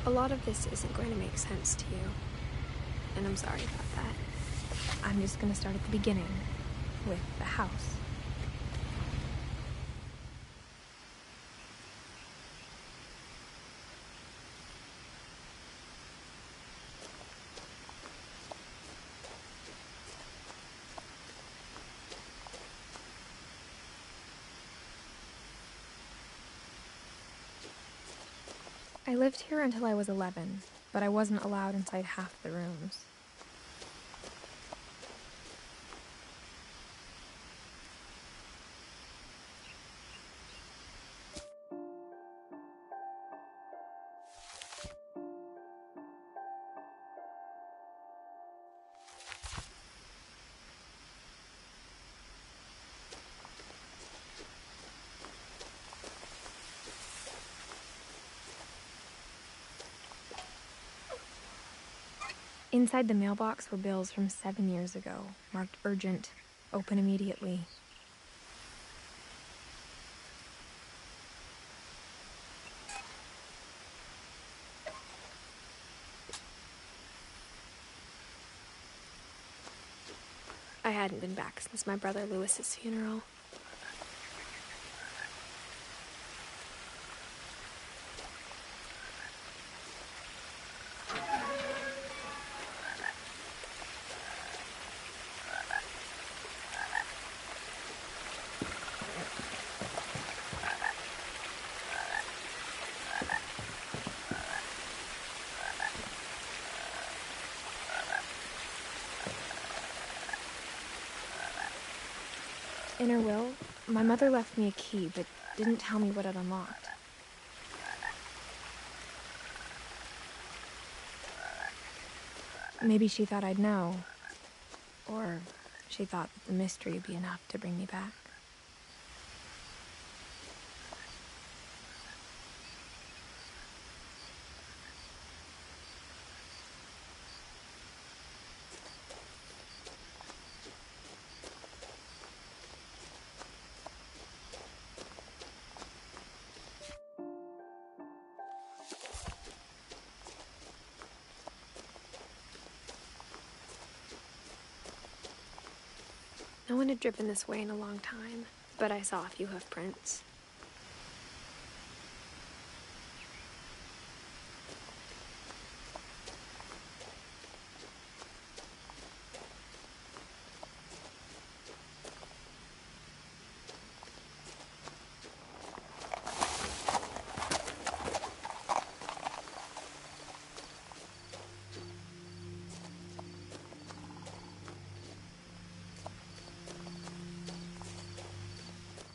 A lot of this isn't going to make sense to you, and I'm sorry about that. I'm just gonna start at the beginning, with the house. I lived here until I was 11, but I wasn't allowed inside half the rooms. Inside the mailbox were bills from 7 years ago, marked urgent, open immediately. I hadn't been back since my brother Lewis's funeral. In her will, my mother left me a key, but didn't tell me what it unlocked. Maybe she thought I'd know, or she thought that the mystery would be enough to bring me back. No one had driven this way in a long time, but I saw a few hoof prints.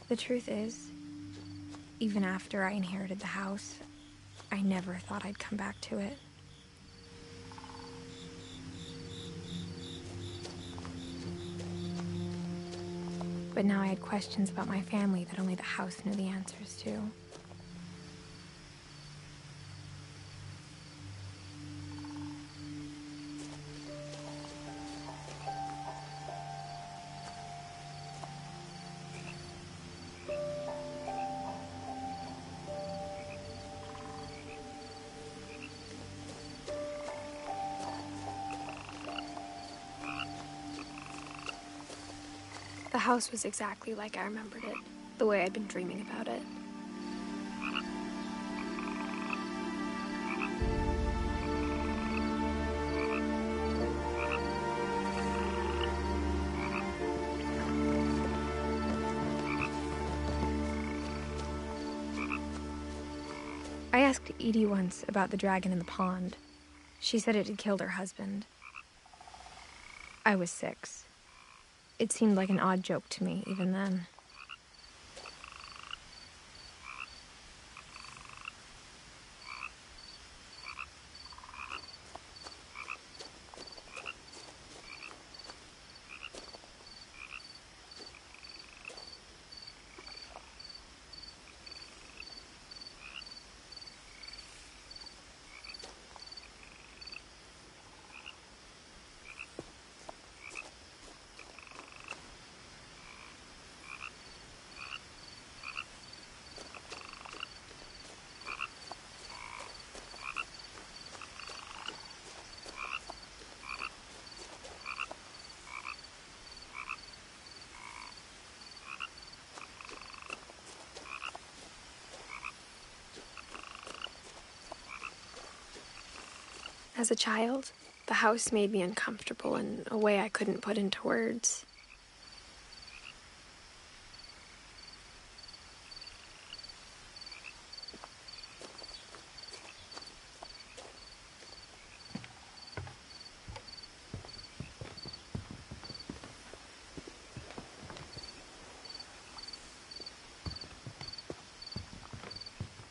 The truth is, even after I inherited the house, I never thought I'd come back to it. But now I had questions about my family that only the house knew the answers to. The house was exactly like I remembered it, the way I'd been dreaming about it. I asked Edie once about the dragon in the pond. She said it had killed her husband. I was 6. It seemed like an odd joke to me, even then. As a child, the house made me uncomfortable in a way I couldn't put into words.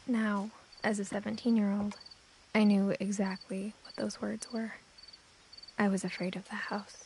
Now, as a 17-year-old, I knew exactly what those words were. I was afraid of the house.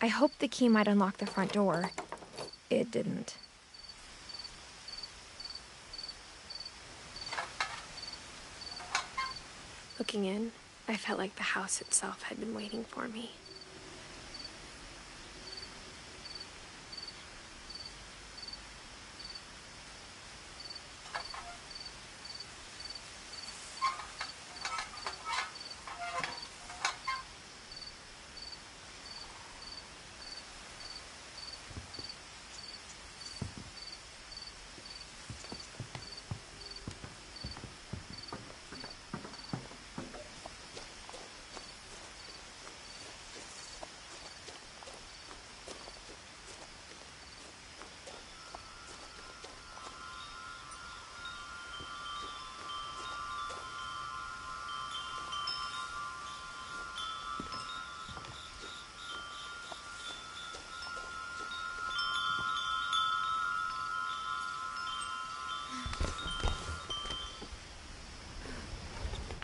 I hoped the key might unlock the front door. It didn't. Looking in, I felt like the house itself had been waiting for me.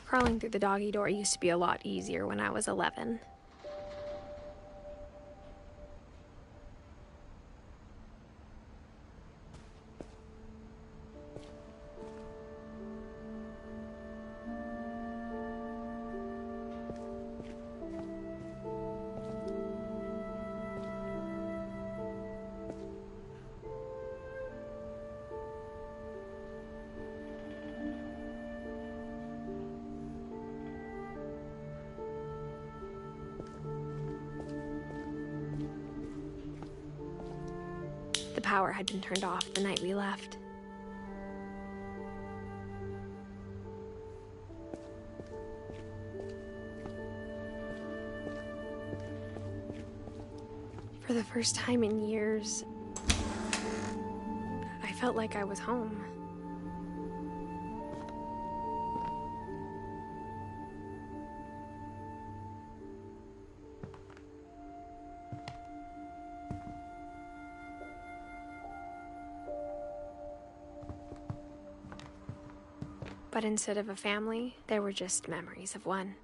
Crawling through the doggy door used to be a lot easier when I was 11. The power had been turned off the night we left. For the first time in years, I felt like I was home. But instead of a family, there were just memories of one.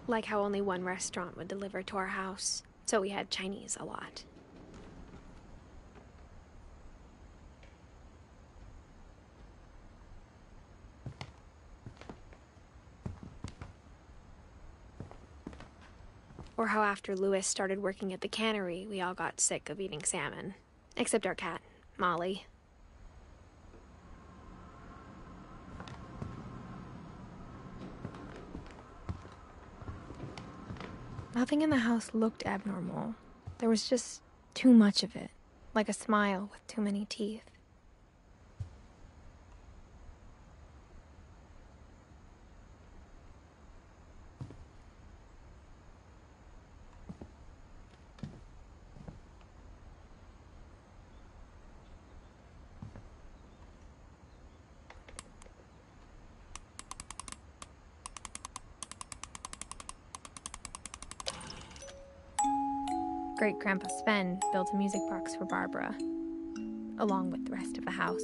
Like how only one restaurant would deliver to our house, so we had Chinese a lot. Or how after Louis started working at the cannery, we all got sick of eating salmon. Except our cat, Molly. Nothing in the house looked abnormal. There was just too much of it, like a smile with too many teeth. Great-Grandpa Sven built a music box for Barbara, along with the rest of the house.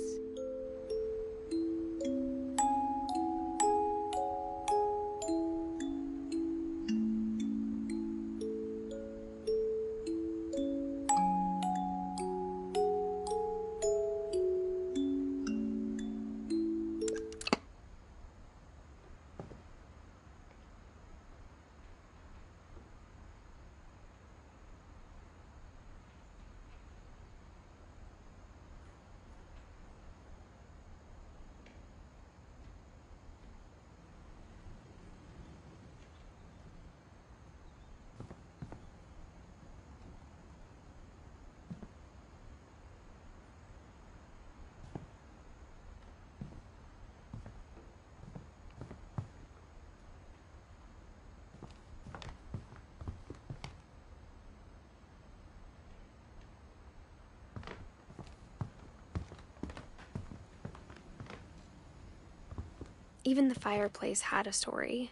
Even the fireplace had a story.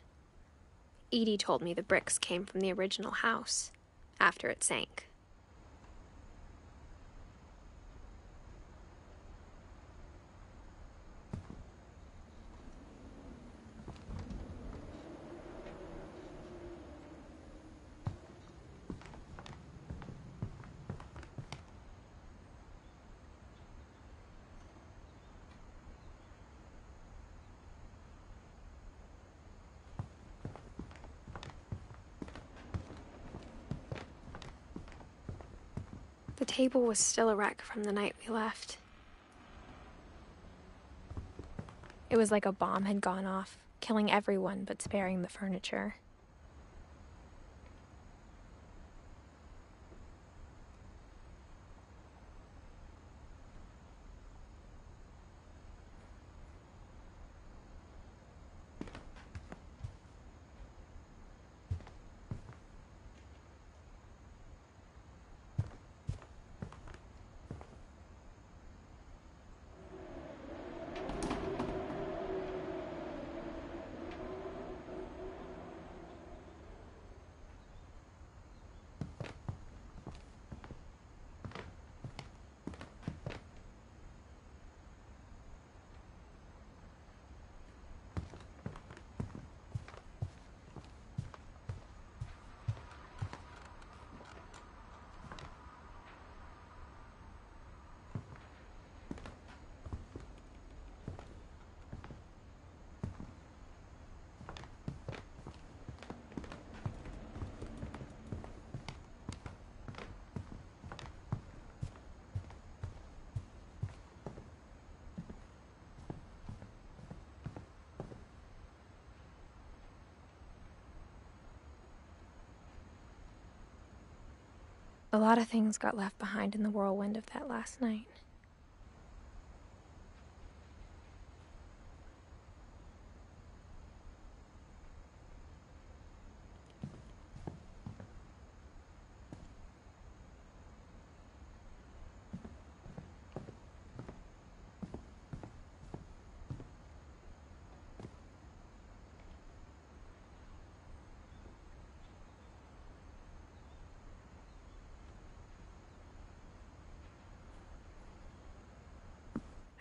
Edie told me the bricks came from the original house, after it sank. The table was still a wreck from the night we left. It was like a bomb had gone off, killing everyone but sparing the furniture. A lot of things got left behind in the whirlwind of that last night.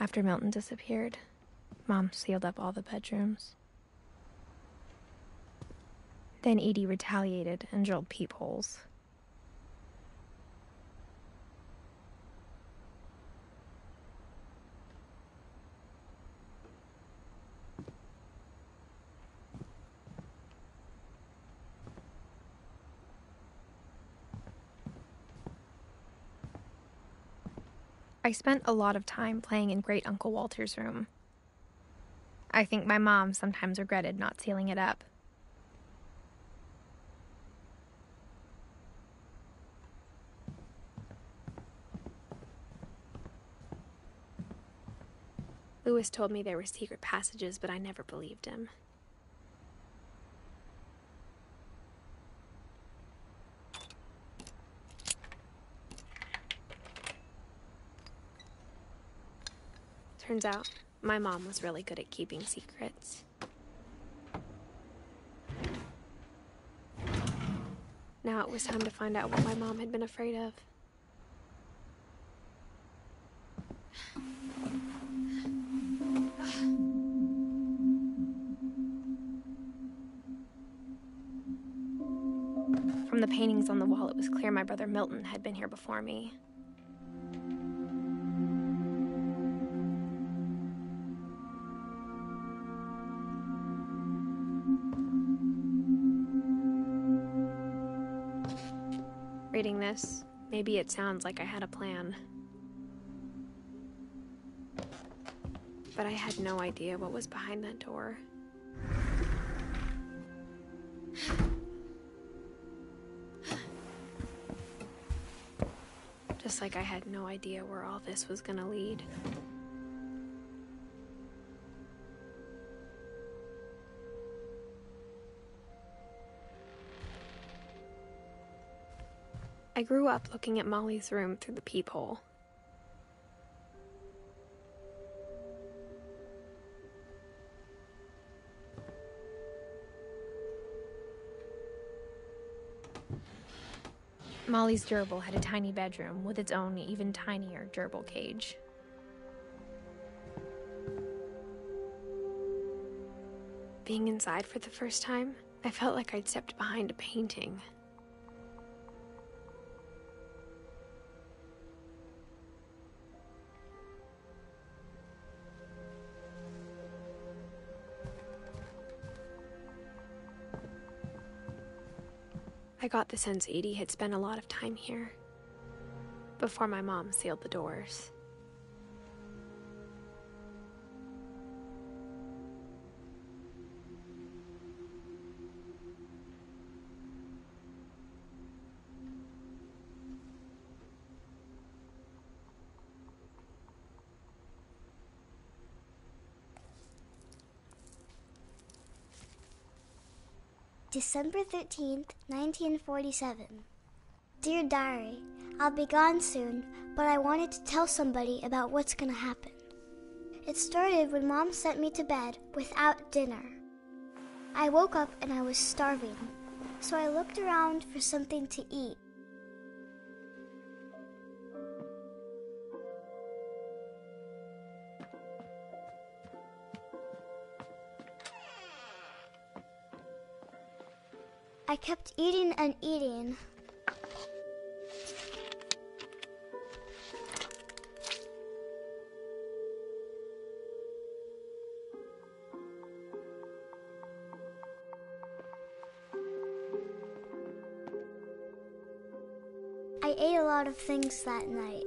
After Milton disappeared, Mom sealed up all the bedrooms. Then Edie retaliated and drilled peepholes. I spent a lot of time playing in Great Uncle Walter's room. I think my mom sometimes regretted not sealing it up. Lewis told me there were secret passages, but I never believed him. Turns out, my mom was really good at keeping secrets. Now it was time to find out what my mom had been afraid of. From the paintings on the wall, it was clear my brother Milton had been here before me. Reading this, maybe it sounds like I had a plan. But I had no idea what was behind that door. Just like I had no idea where all this was gonna lead. I grew up looking at Molly's room through the peephole. Molly's gerbil had a tiny bedroom with its own even tinier gerbil cage. Being inside for the first time, I felt like I'd stepped behind a painting. I got the sense Edie had spent a lot of time here, before my mom sealed the doors. December 13th, 1947. Dear Diary, I'll be gone soon, but I wanted to tell somebody about what's gonna happen. It started when Mom sent me to bed without dinner. I woke up and I was starving, so I looked around for something to eat. I kept eating and eating. I ate a lot of things that night.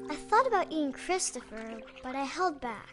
I thought about eating Christopher, but I held back.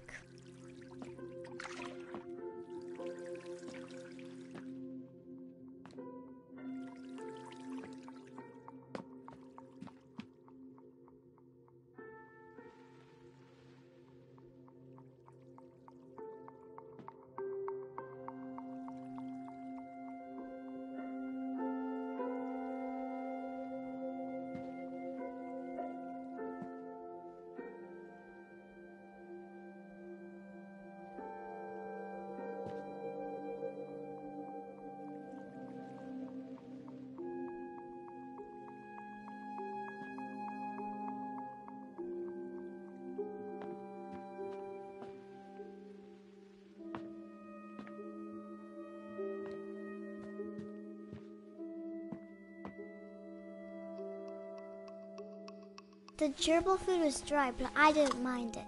The gerbil food was dry, but I didn't mind it.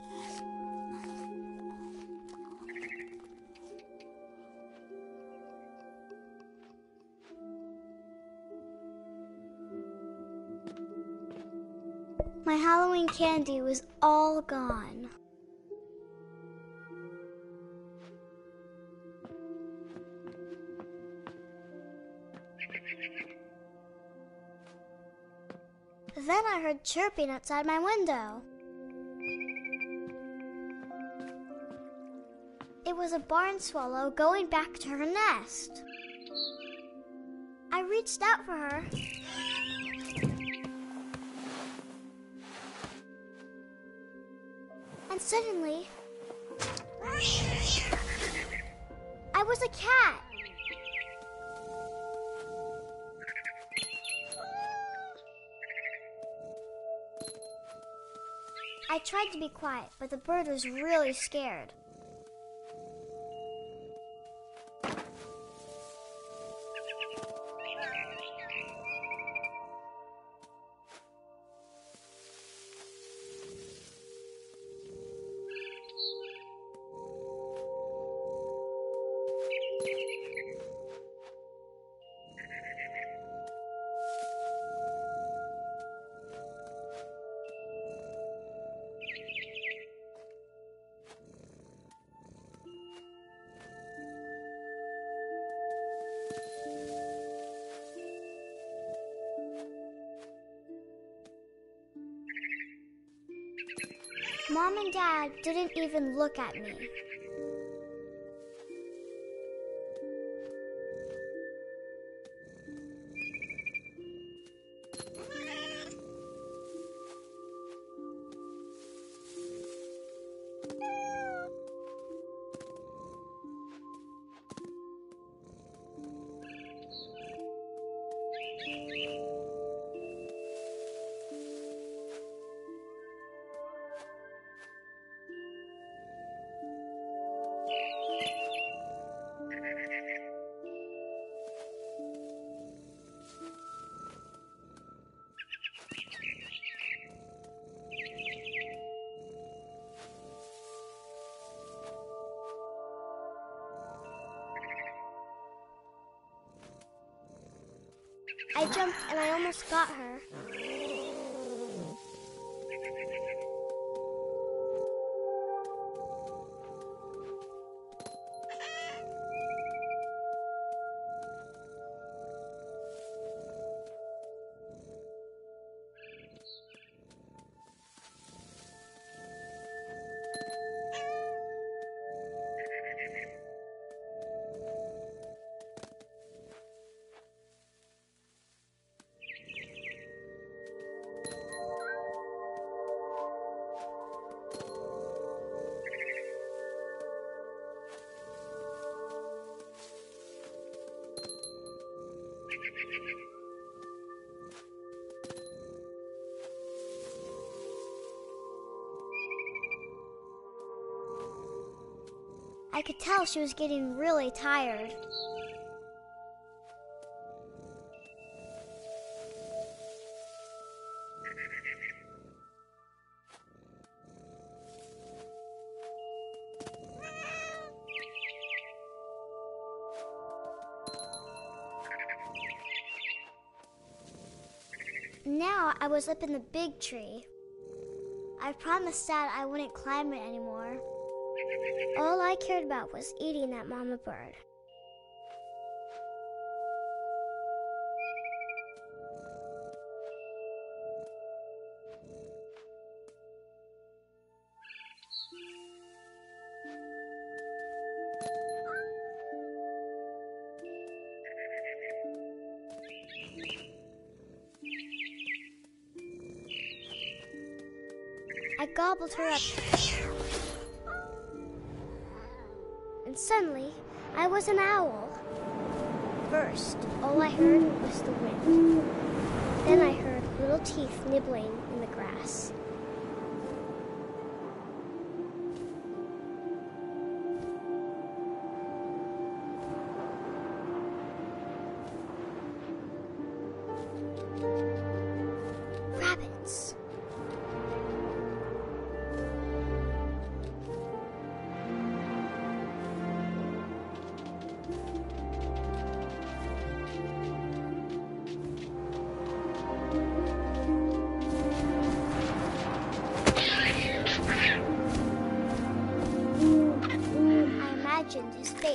My Halloween candy was all gone. Then I heard chirping outside my window. It was a barn swallow going back to her nest. I reached out for her. And suddenly, I was a cat. I tried to be quiet, but the bird was really scared. Mom and Dad didn't even look at me. I jumped and I almost got her. I could tell she was getting really tired. Now I was up in the big tree. I promised Dad I wouldn't climb it anymore. All I cared about was eating that mama bird. I gobbled her up. And suddenly, I was an owl. First, all I heard was the wind. Then I heard little teeth nibbling in the grass. Rabbits.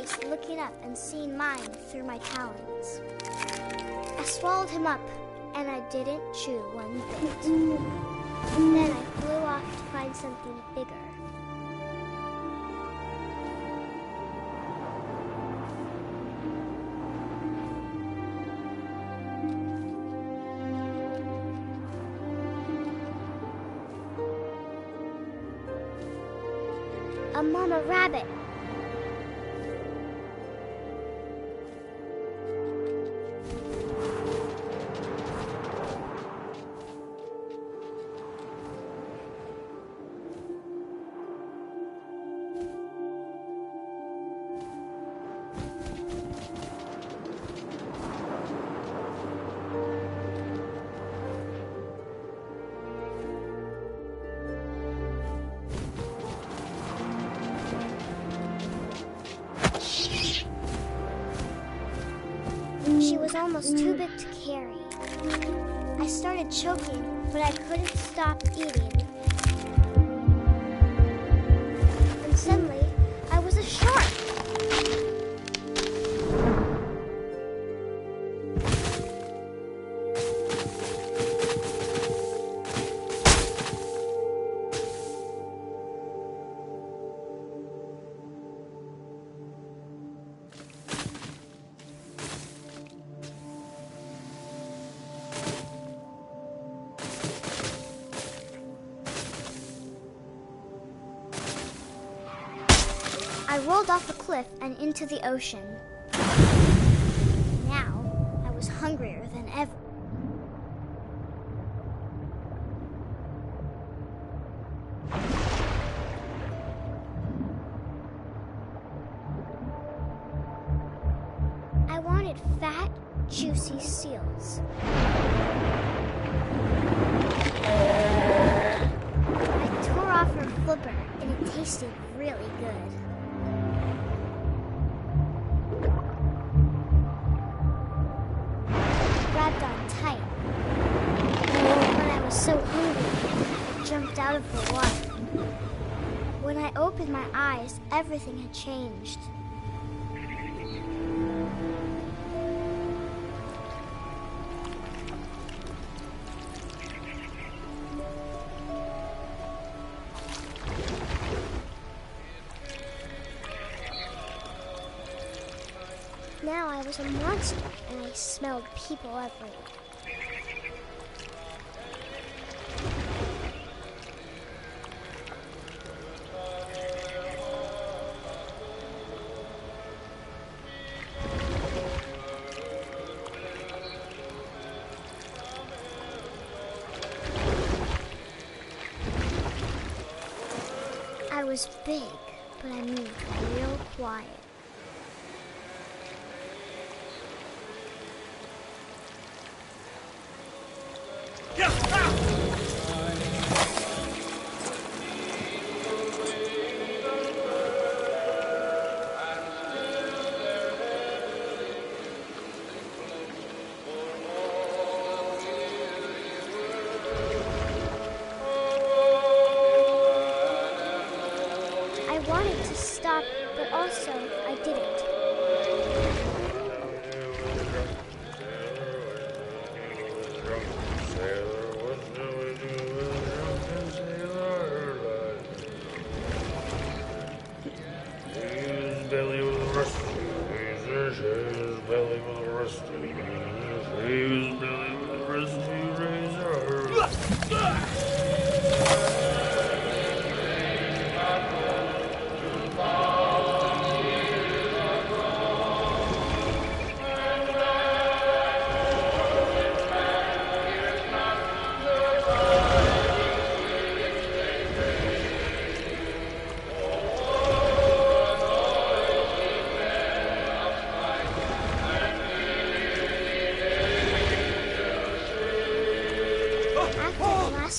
face looking up and seeing mine through my talons. I swallowed him up, and I didn't chew one bit. Then I flew off to find something bigger. A mama rabbit. She was almost too big to carry. I started choking, but I couldn't stop eating. And suddenly, I was a shark. I rolled off a cliff and into the ocean. Now, I was hungrier than ever. I wanted fat, juicy seals. I tore off her flipper, and it tasted really good. Grabbed on tight. When I was so hungry, I jumped out of the water. When I opened my eyes, everything had changed. Now I was a monster, and I smelled people everywhere. I was big, but I moved real quiet. I wanted to stop, but also I didn't.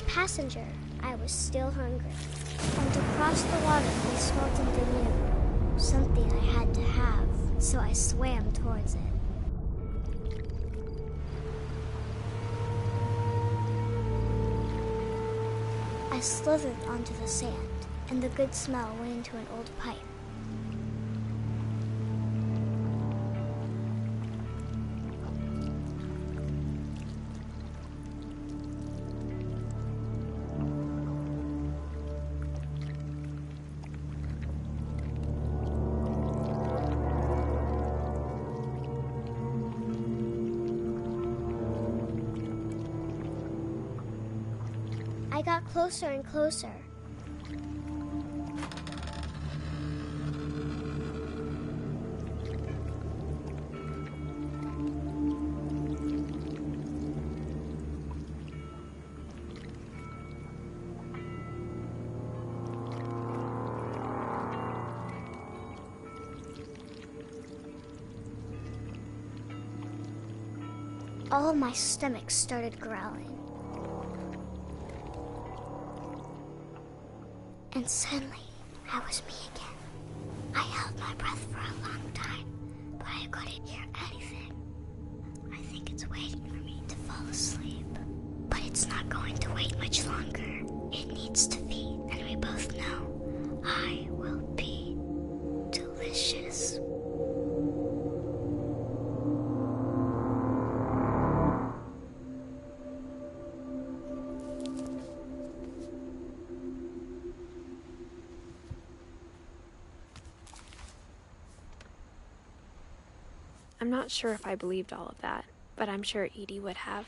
Passenger, I was still hungry. And to cross the water, I smelled something new. Something I had to have, so I swam towards it. I slithered onto the sand, and the good smell went into an old pipe. I got closer and closer. All of my stomach started growling. And suddenly, I was me again. I held my breath for a long time, but I couldn't hear anything. I think it's waiting for me to fall asleep. But it's not going to wait much longer. It needs to feed, and we both know I will be delicious. I'm not sure if I believed all of that, but I'm sure Edie would have.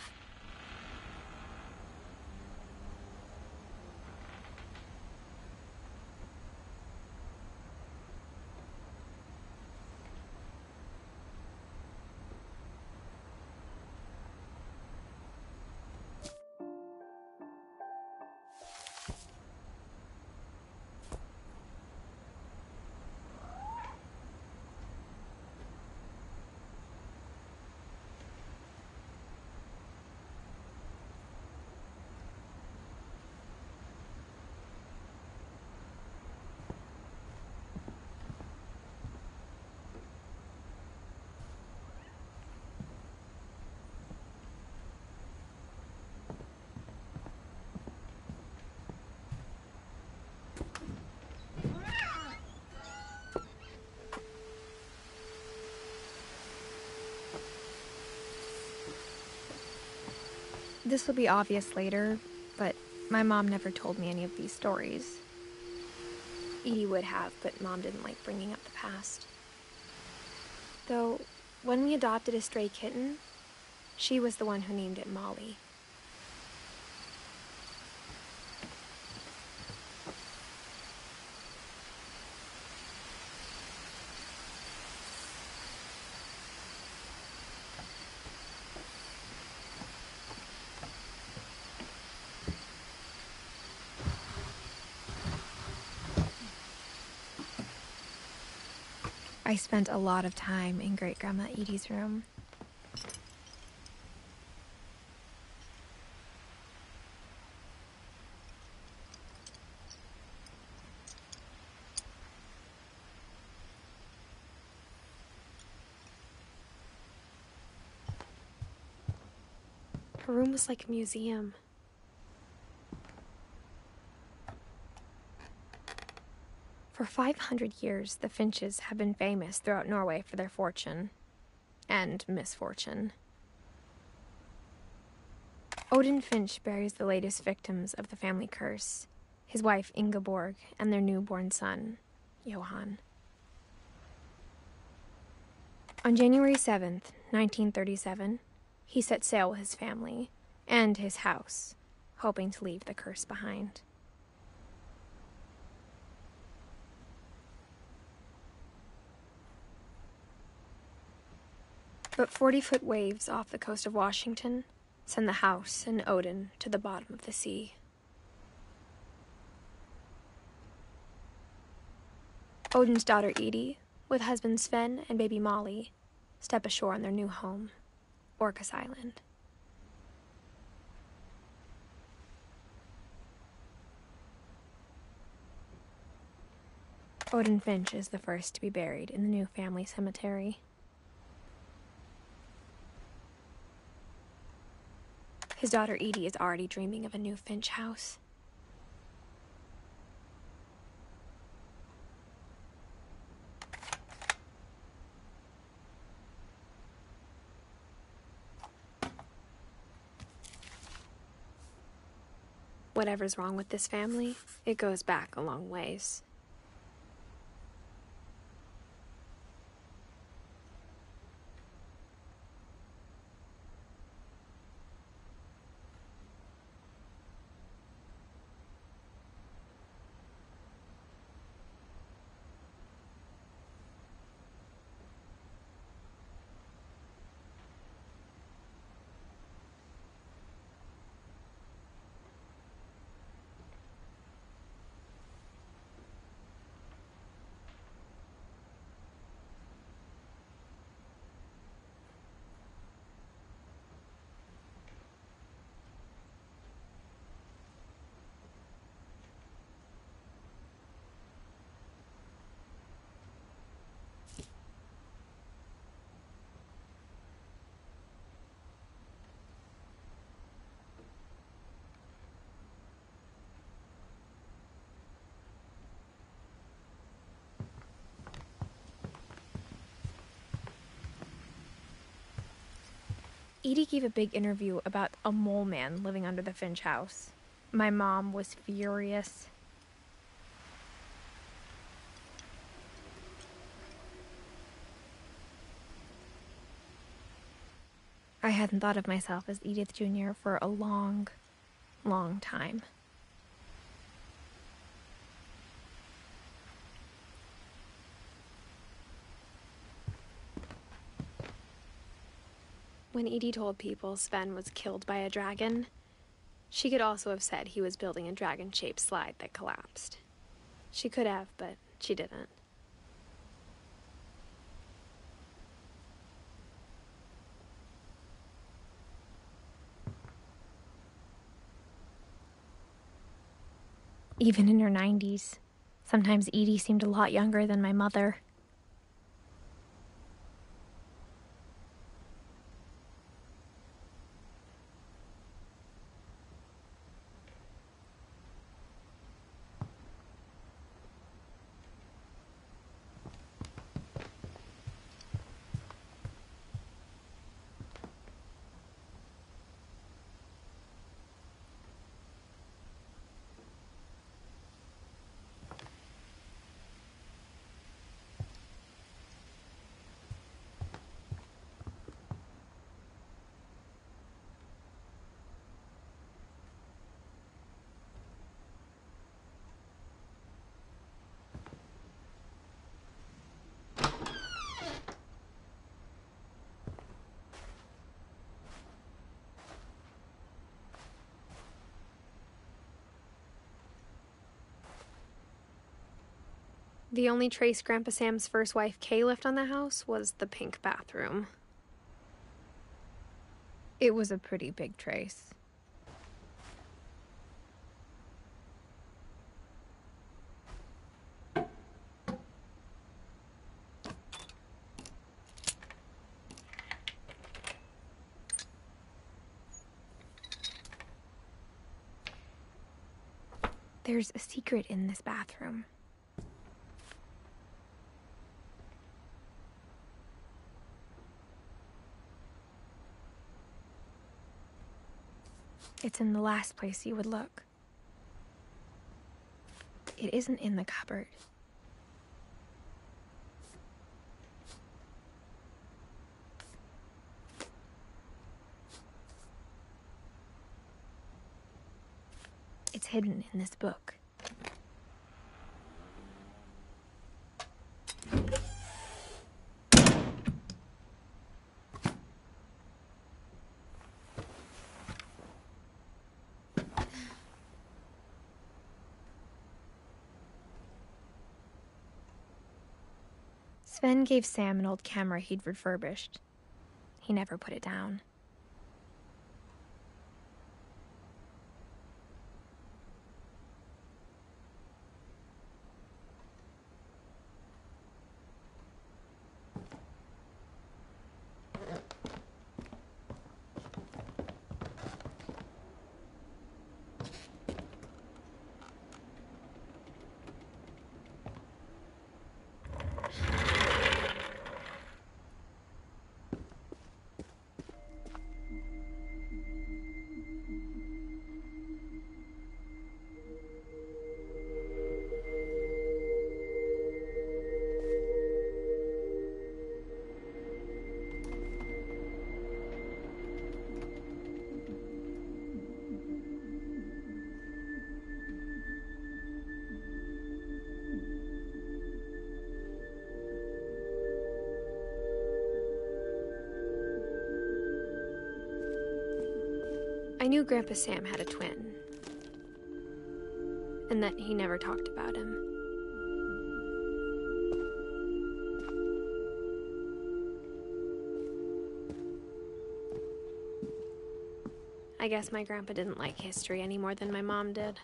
This will be obvious later, but my mom never told me any of these stories. Edie would have, but Mom didn't like bringing up the past. Though, when we adopted a stray kitten, she was the one who named it Molly. I spent a lot of time in Great-Grandma Edie's room. Her room was like a museum. For 500 years, the Finches have been famous throughout Norway for their fortune and misfortune. Odin Finch buries the latest victims of the family curse, his wife Ingeborg and their newborn son, Johan. On January 7th, 1937, he set sail with his family and his house, hoping to leave the curse behind. But 40-foot waves off the coast of Washington send the house and Odin to the bottom of the sea. Odin's daughter Edie, with husband Sven and baby Molly, step ashore on their new home, Orcas Island. Odin Finch is the first to be buried in the new family cemetery. His daughter Edie is already dreaming of a new Finch house. Whatever's wrong with this family, it goes back a long ways. Edie gave a big interview about a mole man living under the Finch house. My mom was furious. I hadn't thought of myself as Edith Jr. for a long, long time. When Edie told people Sven was killed by a dragon, she could also have said he was building a dragon-shaped slide that collapsed. She could have, but she didn't. Even in her 90s, sometimes Edie seemed a lot younger than my mother. The only trace Grandpa Sam's first wife, Kay, left on the house was the pink bathroom. It was a pretty big trace. There's a secret in this bathroom. It's in the last place you would look. It isn't in the cupboard. It's hidden in this book. Sven gave Sam an old camera he'd refurbished. He never put it down. I knew Grandpa Sam had a twin, and that he never talked about him. I guess my grandpa didn't like history any more than my mom did.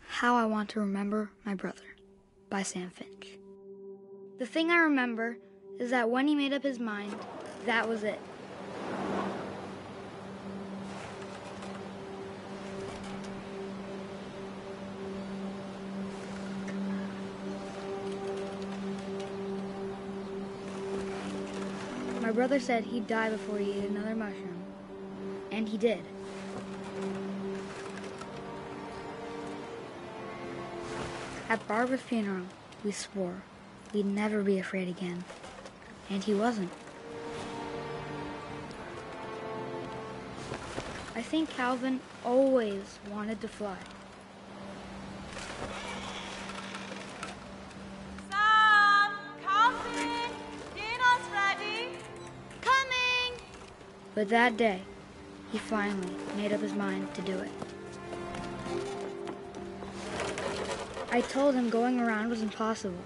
How I Want to Remember My Brother by Sam Finch. The thing I remember is that when he made up his mind, that was it. My brother said he'd die before he ate another mushroom. And he did. At Barbara's funeral, we swore we'd never be afraid again. And he wasn't. I think Calvin always wanted to fly. Sam! Calvin! Dinner's ready! Coming! But that day, he finally made up his mind to do it. I told him going around was impossible.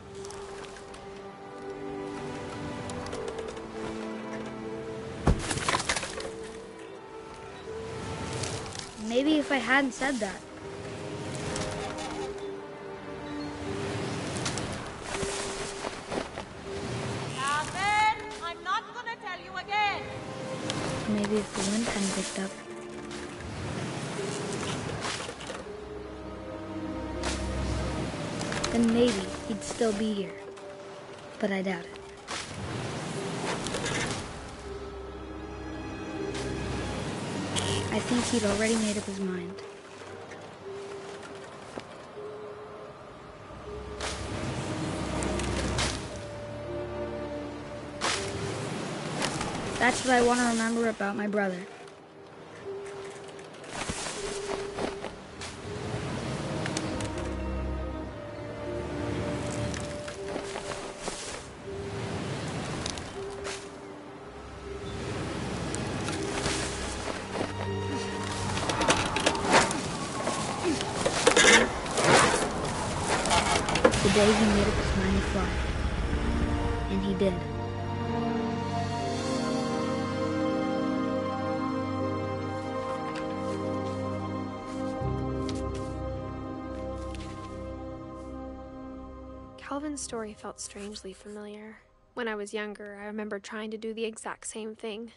Maybe if I hadn't said that. Calvin! I'm not gonna tell you again! Maybe if the wind hadn't picked up. Then maybe he'd still be here. But I doubt it. I think he'd already made up his mind. That's what I want to remember about my brother. The day he made up his mind to fly. And he did. Calvin's story felt strangely familiar. When I was younger, I remember trying to do the exact same thing.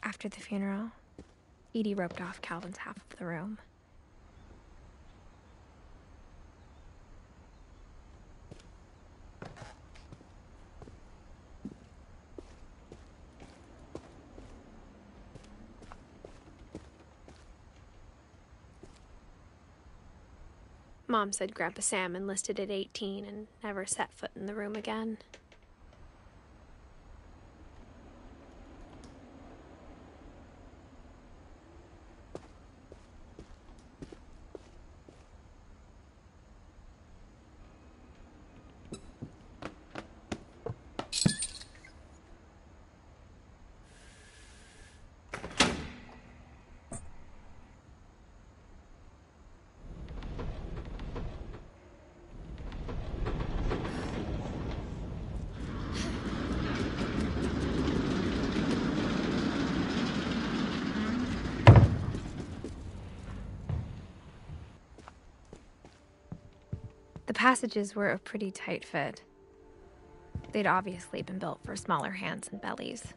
After the funeral, Edie roped off Calvin's half of the room. Mom said Grandpa Sam enlisted at 18 and never set foot in the room again. The passages were a pretty tight fit. They'd obviously been built for smaller hands and bellies.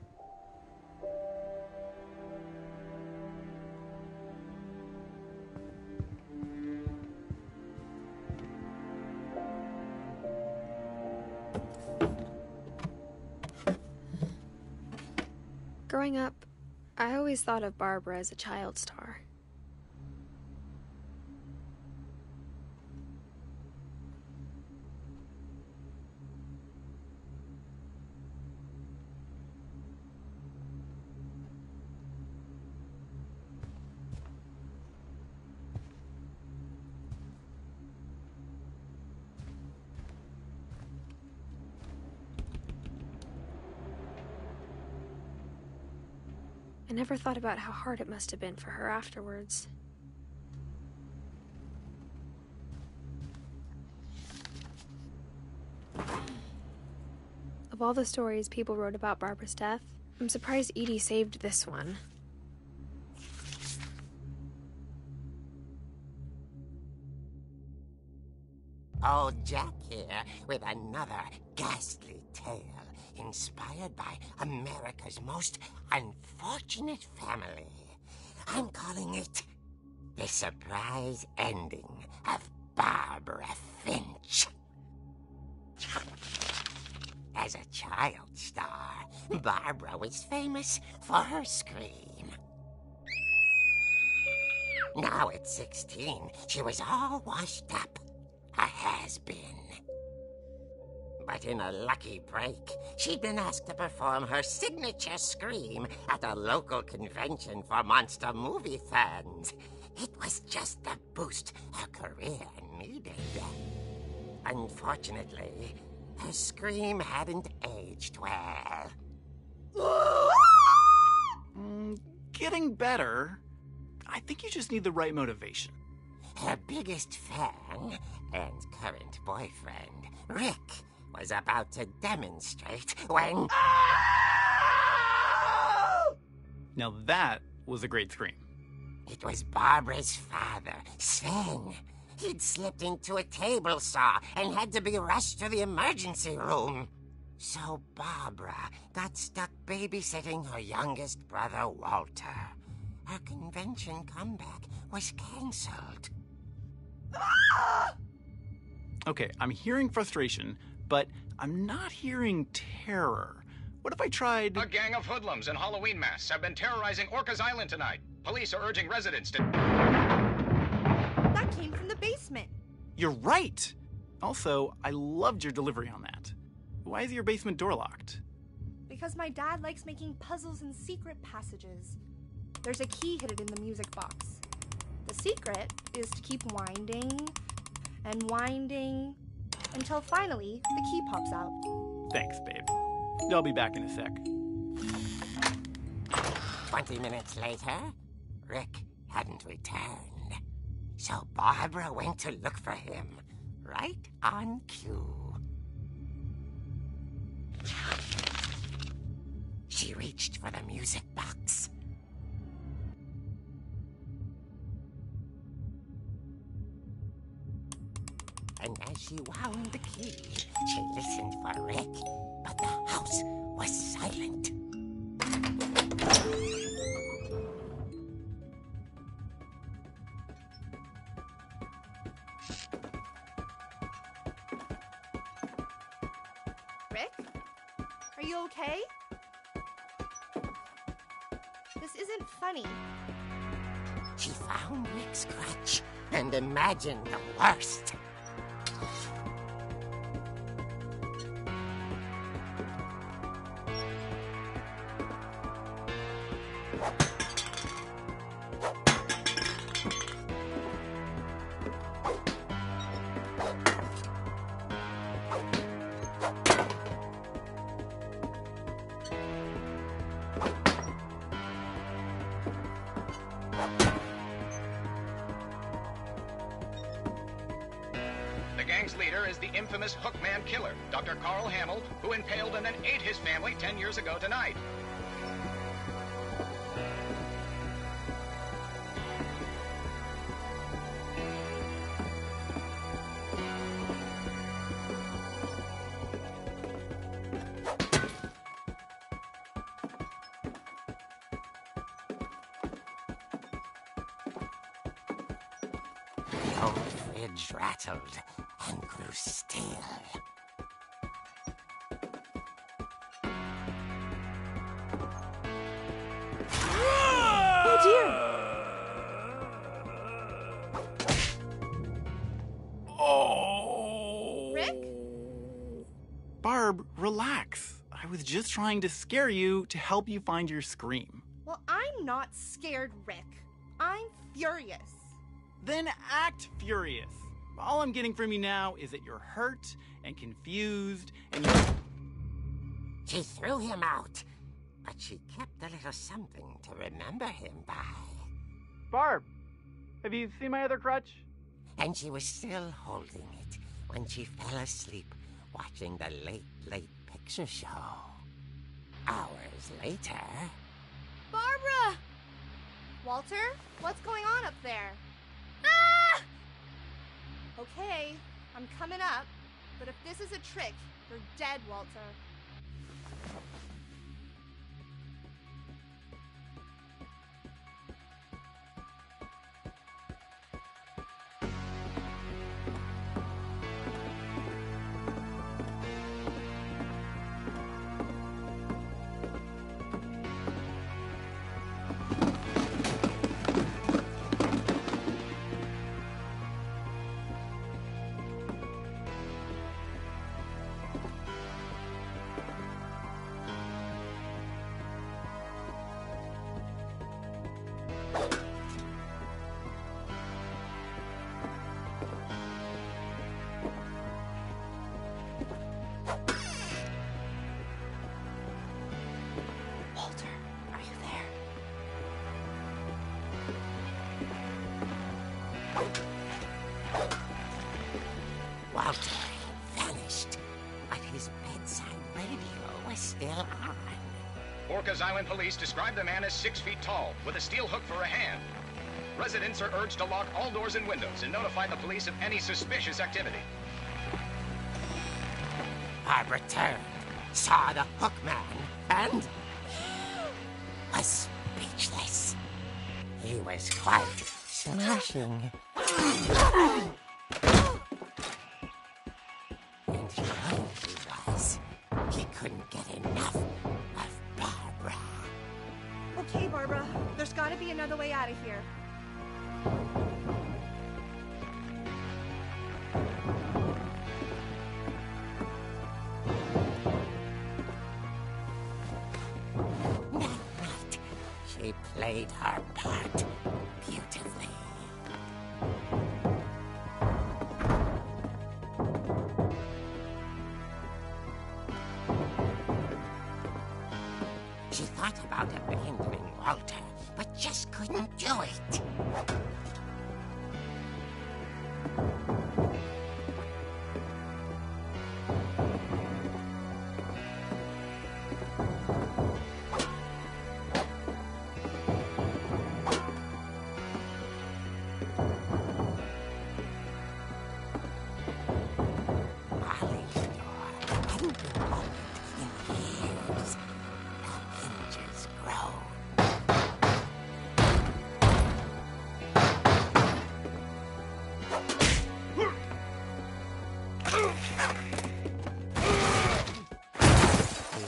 Growing up, I always thought of Barbara as a child star. I never thought about how hard it must have been for her afterwards. Of all the stories people wrote about Barbara's death, I'm surprised Edie saved this one. Old Jack here with another ghastly tale inspired by America's most unfortunate family. I'm calling it The Surprise Ending of Barbara Finch. As a child star, Barbara was famous for her scream. Now at 16, she was all washed up. A has-been. But in a lucky break, she'd been asked to perform her signature scream at a local convention for monster movie fans. It was just the boost her career needed. Unfortunately, her scream hadn't aged well. Getting better. I think you just need the right motivation. Her biggest fan and current boyfriend, Rick, was about to demonstrate when... Now that was a great scream. It was Barbara's father, Sven. He'd slipped into a table saw and had to be rushed to the emergency room. So Barbara got stuck babysitting her youngest brother, Walter. Her convention comeback was cancelled. Okay, I'm hearing frustration, but I'm not hearing terror. What if I tried... A gang of hoodlums in Halloween masks have been terrorizing Orcas Island tonight. Police are urging residents to... That came from the basement. You're right! Also, I loved your delivery on that. Why is your basement door locked? Because my dad likes making puzzles and secret passages. There's a key hidden in the music box. The secret is to keep winding and winding until finally the key pops out. Thanks, babe. I'll be back in a sec. 20 minutes later, Rick hadn't returned. So Barbara went to look for him, right on cue. She reached for the music box. And as she wound the key, she listened for Rick, but the house was silent. Rick? Are you okay? This isn't funny. She found Rick's crutch and imagined the worst. The gang's leader is the infamous Hookman killer, Dr. Carl Hamill, who impaled and then ate his family 10 years ago tonight. The old fridge rattled and grew still. was just trying to scare you to help you find your scream. Well, I'm not scared, Rick. I'm furious. Then act furious. All I'm getting from you now is that you're hurt and confused and you're... She threw him out, but she kept a little something to remember him by. Barb, have you seen my other crutch? And she was still holding it when she fell asleep watching the late picture show. Hours later... Barbara! Walter, what's going on up there? Ah! Okay, I'm coming up, but if this is a trick, you're dead, Walter. Walter vanished, but his bedside radio was still on. Orcas Island police describe the man as 6 feet tall, with a steel hook for a hand. Residents are urged to lock all doors and windows and notify the police of any suspicious activity. Barbara turned, saw the hook man, and was speechless. He was quite smashing. And funny he was. He couldn't get enough of Barbara. Okay, Barbara, there's gotta be another way out of here. She played her part beautifully. She thought about abandoning Walter, but just couldn't do it.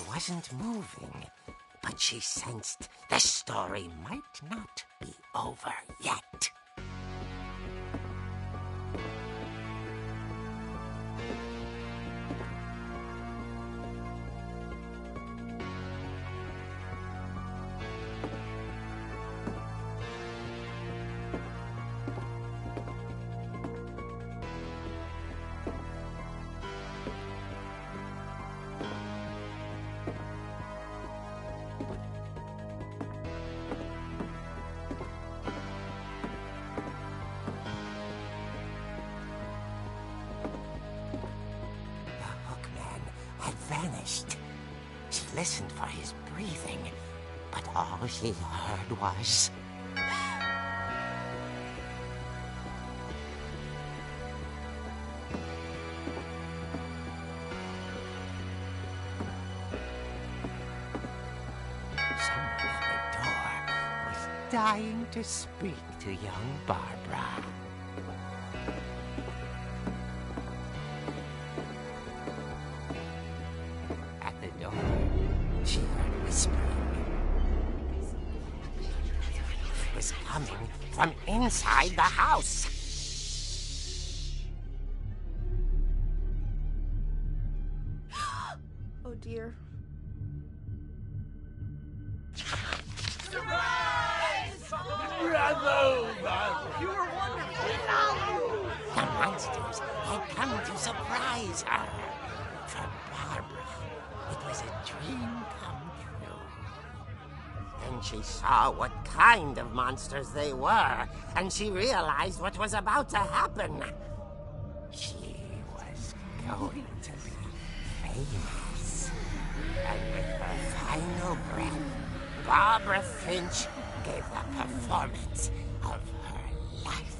Wasn't moving, but she sensed the story might not be over yet. Vanished. She listened for his breathing, but all she heard was... someone at the door was dying to speak to young Barbara. She heard whispering. It was coming from inside the house. Oh dear. Bravo, Barbara! You were wonderful. The monsters had come to surprise her. For Barbara, it was a dream come true. Then she saw what kind of monsters they were, and she realized what was about to happen. She was going to be famous. And with her final breath, Barbara Finch gave the performance of her life.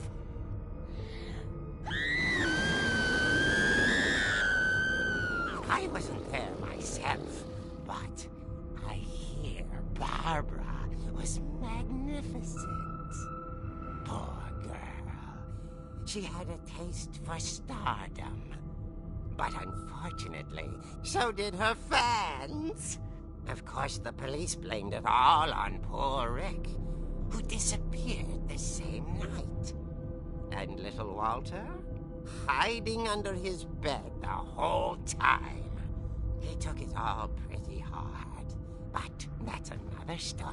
I wasn't there myself, but I hear Barbara was magnificent. Poor girl. She had a taste for stardom. But unfortunately, so did her fans. Of course, the police blamed it all on poor Rick, who disappeared the same night. And little Walter? Hiding under his bed the whole time. He took it all pretty hard, but that's another story.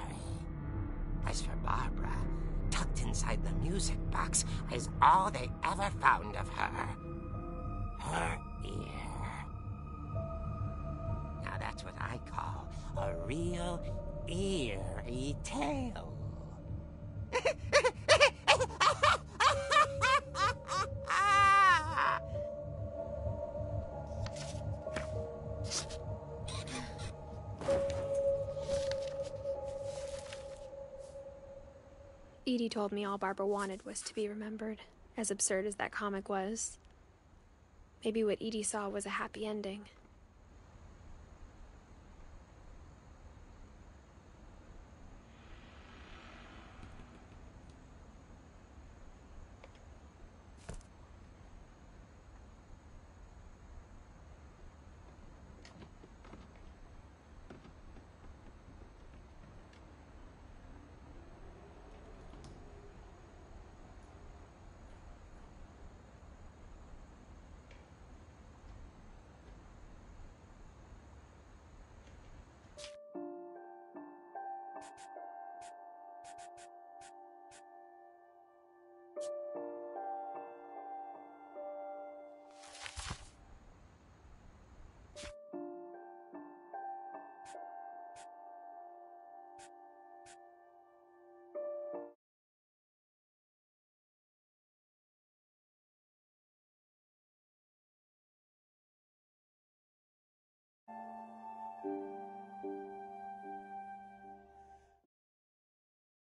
As for Barbara, tucked inside the music box was all they ever found of her. Her ear. Now that's what I call a real eerie tale. Edie told me all Barbara wanted was to be remembered, as absurd as that comic was. Maybe what Edie saw was a happy ending.